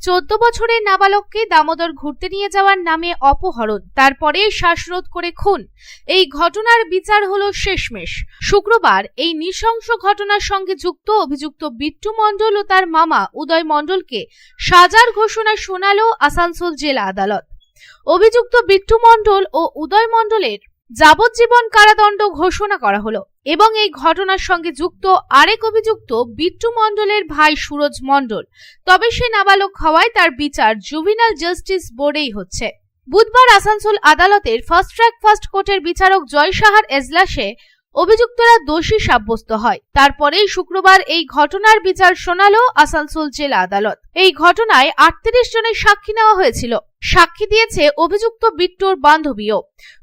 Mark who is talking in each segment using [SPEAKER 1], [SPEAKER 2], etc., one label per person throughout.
[SPEAKER 1] 14 বছরের নাবালককে দামোদর ঘুরতে নিয়ে যাওয়ার নামে অপহরণ, তারপরে শ্বাসরোধ করে খুন। এই ঘটনার বিচার হলো শেষমেশ। শুক্রবার এই নৃশংস ঘটনার সঙ্গে যুক্ত অভিযুক্ত বিট্টু মণ্ডল ও তার মামা উদয় মণ্ডলকে সাজার ঘোষণা শোনালো আসানসোল জেলা আদালত। অভিযুক্ত বিট্টু মণ্ডল ও উদয় মণ্ডলের যাবজ্জীবন কারাদণ্ড ঘোষণা করা হলো এবং এই ঘটনার সঙ্গে যুক্ত আরেক অভিযুক্ত বিট্টু মণ্ডলের ভাই সুরজ মণ্ডল, তবে সে নাবালক হওয়ায় তার বিচার জুভিনাল জাস্টিস বোর্ডেই হচ্ছে। বুধবার আসানসোল আদালতের ফার্স্ট ট্র্যাক ফার্স্ট কোর্টের বিচারক জয় সাহার এজলাসে অভিযুক্তরা দোষী সাব্যস্ত হয়। তারপরেই শুক্রবার এই ঘটনার বিচার শোনালো আসানসোল জেলা আদালত। এই ঘটনায় 38 জনের সাক্ষী নেওয়া হয়েছিল। সাক্ষী দিয়েছে অভিযুক্ত বিট্টুর বান্ধবীও।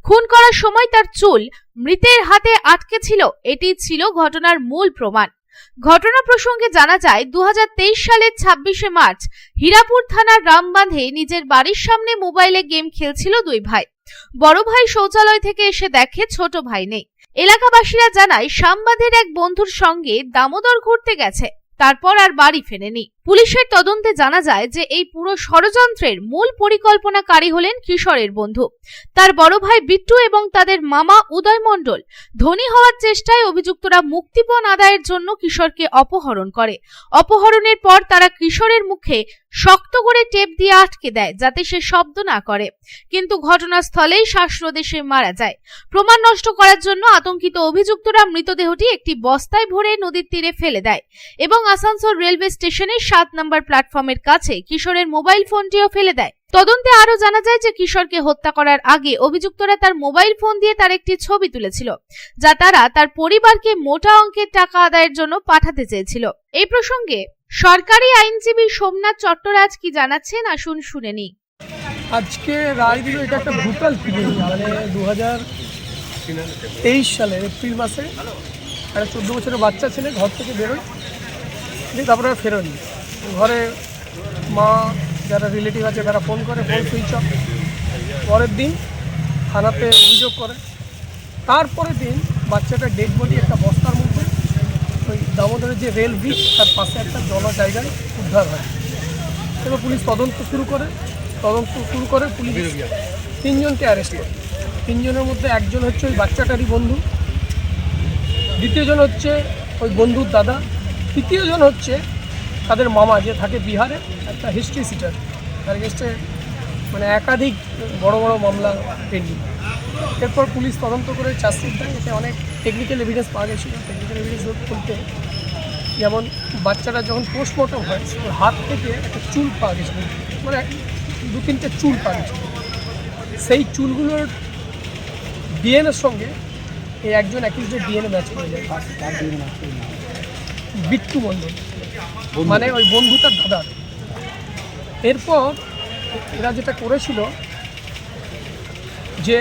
[SPEAKER 1] খুন করার সময় তার চুল মৃতের হাতে আটকে ছিল, এটি ছিল ঘটনার মূল প্রমাণ। ঘটনা প্রসঙ্গে জানা যায় 2023 সালের 26শে মার্চ হীরাপুর থানার রামবাঁধে নিজের বাড়ির সামনে মোবাইলে গেম খেলছিল দুই ভাই। বড় ভাই শৌচালয় থেকে এসে দেখে ছোট ভাই নেই। এলাকাবাসীরা জানায় শ্যামবাঁধের এক বন্ধুর সঙ্গে দামোদর ঘুরতে গেছে, তারপর আর বাড়ি ফেরেনি। পুলিশের তদন্তে জানা যায় যে এই পুরো ষড়যন্ত্রের মূল পরিকল্পনাকারী হলেন কিশোরের বন্ধু, তার বড় ভাই বিট্টু এবং তাদের মামা উদয় মণ্ডল। ধনী হওয়ার চেষ্টায় অভিযুক্তরা মুক্তিপণ আদায়ের জন্য কিশোরকে অপহরণ করে। অপহরণের পর তারা কিশোরের মুখে শক্ত করে টেপ দিয়ে আটকে দেয় যাতে সে শব্দ না করে, কিন্তু ঘটনাস্থলেই শ্বাসরোধে সে মারা যায়। প্রমাণ নষ্ট করার জন্য আতঙ্কিত অভিযুক্তরা মৃতদেহটি একটি বস্তায় ভরে নদীর তীরে ফেলে দেয় এবং আসানসোল রেলওয়ে স্টেশনের 7 নম্বর প্ল্যাটফর্মের কাছে কিশোরের মোবাইল ফোনটিও ফেলে দেয়। তদন্তে আরো জানা যায় যে কিশোরকে হত্যা করার আগে অভিযুক্তরা তার মোবাইল ফোন দিয়ে তার একটি ছবি তুলেছিল, যা তারা তার পরিবারকে মোটা অঙ্কের টাকা আদায়ের জন্য পাঠাতে চেয়েছিল। এই প্রসঙ্গে সরকারি আইনজীবী সোমনাথ চট্টরাজ কি জানাচ্ছেন আসুন শুনে নিই।
[SPEAKER 2] আজকে রায় দিল, এটা একটা ব্রুটাল ফিলিং। মানে 2023 সালের এপ্রিল মাসে একটা 14 বছরের বাচ্চা ছেলে ঘর থেকে বেরোয়, তারপরে ফেরোনি। ঘরে মা যারা রিলেটিভ আছে তারা ফোন করে, ফোন সুইচ অফ। পরের দিন থানাতে অভিযোগ করে। তারপরের দিন বাচ্চাটা ডেড বডি একটা বস্তার মধ্যে ওই দামোদরের যে রেল ব্রিজ তার পাশে একটা জলা জায়গায় উদ্ধার হয়। এবার পুলিশ তদন্ত শুরু করে পুলিশ 3 জনকে অ্যারেস্ট করে। 3 জনের মধ্যে একজন হচ্ছে ওই বাচ্চাটারই বন্ধু, দ্বিতীয় জন হচ্ছে ওই বন্ধুর দাদা, তৃতীয় জন হচ্ছে তাদের মামা যে থাকে বিহারে, একটা হিস্ট্রি সিটার, তার এগেইনস্টে মানে একাধিক বড় বড় মামলা পেন্ডিং। এরপর পুলিশ তদন্ত করে চার্জশিট দেয়। এতে অনেক টেকনিক্যাল এভিডেন্স পাওয়া গেছিলো। টেকনিক্যাল এভিডেন্স বলতে যেমন বাচ্চাটা যখন পোস্টমর্টম হয় ওর হাত থেকে একটা চুল পাওয়া গেছিলো, মানে 2-3টে চুল পাওয়া গেছিলো। সেই চুলগুলোর ডিএনএর সঙ্গে এই একজন অ্যাকিউজের ডিএনএ ম্যাচ করে যায়। বিট্টু মণ্ডল মানে ওই বন্ধুটার দাদার। এরপর এরা যেটা করেছিল যে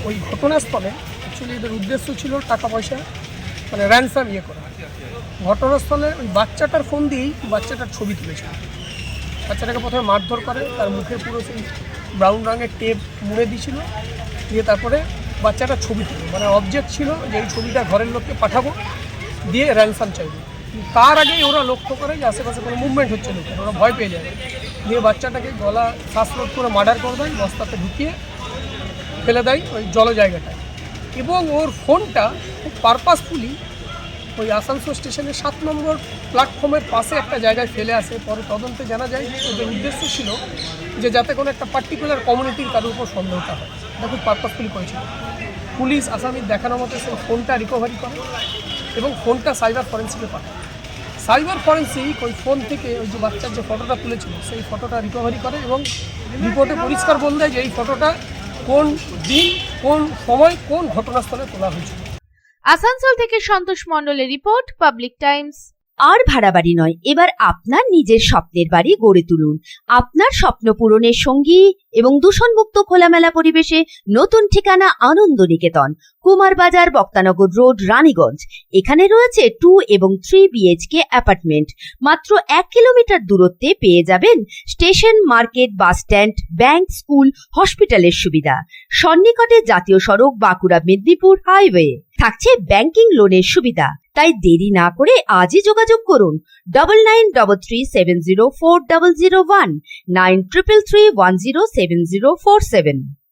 [SPEAKER 2] ওই ঘটনাস্থলে অ্যাকচুয়ালি এদের উদ্দেশ্য ছিল টাকা পয়সা মানে র্যানসাম করা। ঘটনাস্থলে ওই বাচ্চাটার ফোন দিয়েই বাচ্চাটার ছবি তুলেছিল। বাচ্চাটাকে প্রথমে মারধর করে, তার মুখে পুরো সেই ব্রাউন রঙের টেপ মুড়ে দিয়েছিল, দিয়ে তারপরে বাচ্চাটার ছবি তুলে, মানে অবজেক্ট ছিল যে এই ছবিটা ঘরের লোককে পাঠাবো, দিয়ে র্যানসাম চাইবে। তার আগেই ওরা লক্ষ্য করে যে আশেপাশে কোনো মুভমেন্ট হচ্ছে লোকের, ওরা ভয় পেয়ে যায়, দিয়ে বাচ্চাটাকে গলা শ্বাসরোধ করে মার্ডার করে দেয়, বস্তাতে ঢুকিয়ে ফেলে দেয় ওই জল জায়গাটায়। এবং ওর ফোনটা খুব পারপাসফুলি ওই আসানসোল স্টেশনের 7 নম্বর প্ল্যাটফর্মের পাশে একটা জায়গায় ফেলে আসে। পরে তদন্তে জানা যায় ওদের উদ্দেশ্য ছিল যে যাতে কোনো একটা পার্টিকুলার কমিউনিটির তার উপর সন্দেহটা হয়। এটা খুব পারপাসফুলি করেছিল। পুলিশ আসামির দেখানো মতো সেই ফোনটা রিকভারি করে এবং ফোনটা সাইবার ফরেন্সিকে পাঠায়। সাইবার ফরেন্সিক ওই ফোন থেকে ওই যে বাচ্চার যে ফটোটা তুলেছিল সেই ফটোটা রিকভারি করে এবং রিপোর্টে পরিষ্কার বলে দেয় যে এই ফটোটা কোন দিন, কোন সময়, কোন ঘটনাস্থলে তোলা হয়েছিল।
[SPEAKER 1] আসানসোল থেকে সন্তোষ মণ্ডলের রিপোর্ট, পাবলিক টাইমস।
[SPEAKER 3] আর ভাড়া বাড়ি নয়, এবার আপনার নিজের স্বপ্নের বাড়ি গড়ে তুলুন। আপনার স্বপ্ন পূরণের সঙ্গী এবং দূষণমুক্ত খোলামেলা পরিবেশে নতুন ঠিকানা আনন্দ নিকেতন, কুমারবাজার, বক্তানগর রোড, রানীগঞ্জ। এখানে রয়েছে 2 এবং 3 BHK অ্যাপার্টমেন্ট। মাত্র 1 কিলোমিটার দূরত্বে পেয়ে যাবেন station, market, bus stand, bank, school, হসপিটালের সুবিধা। সন্নিকটে জাতীয় সড়ক, বাঁকুড়া মেদিনীপুর হাইওয়ে। থাকছে ব্যাংকিং লোনের সুবিধা। তাই দেরি না করে আজই যোগাযোগ করুন 9933370401 9333107047।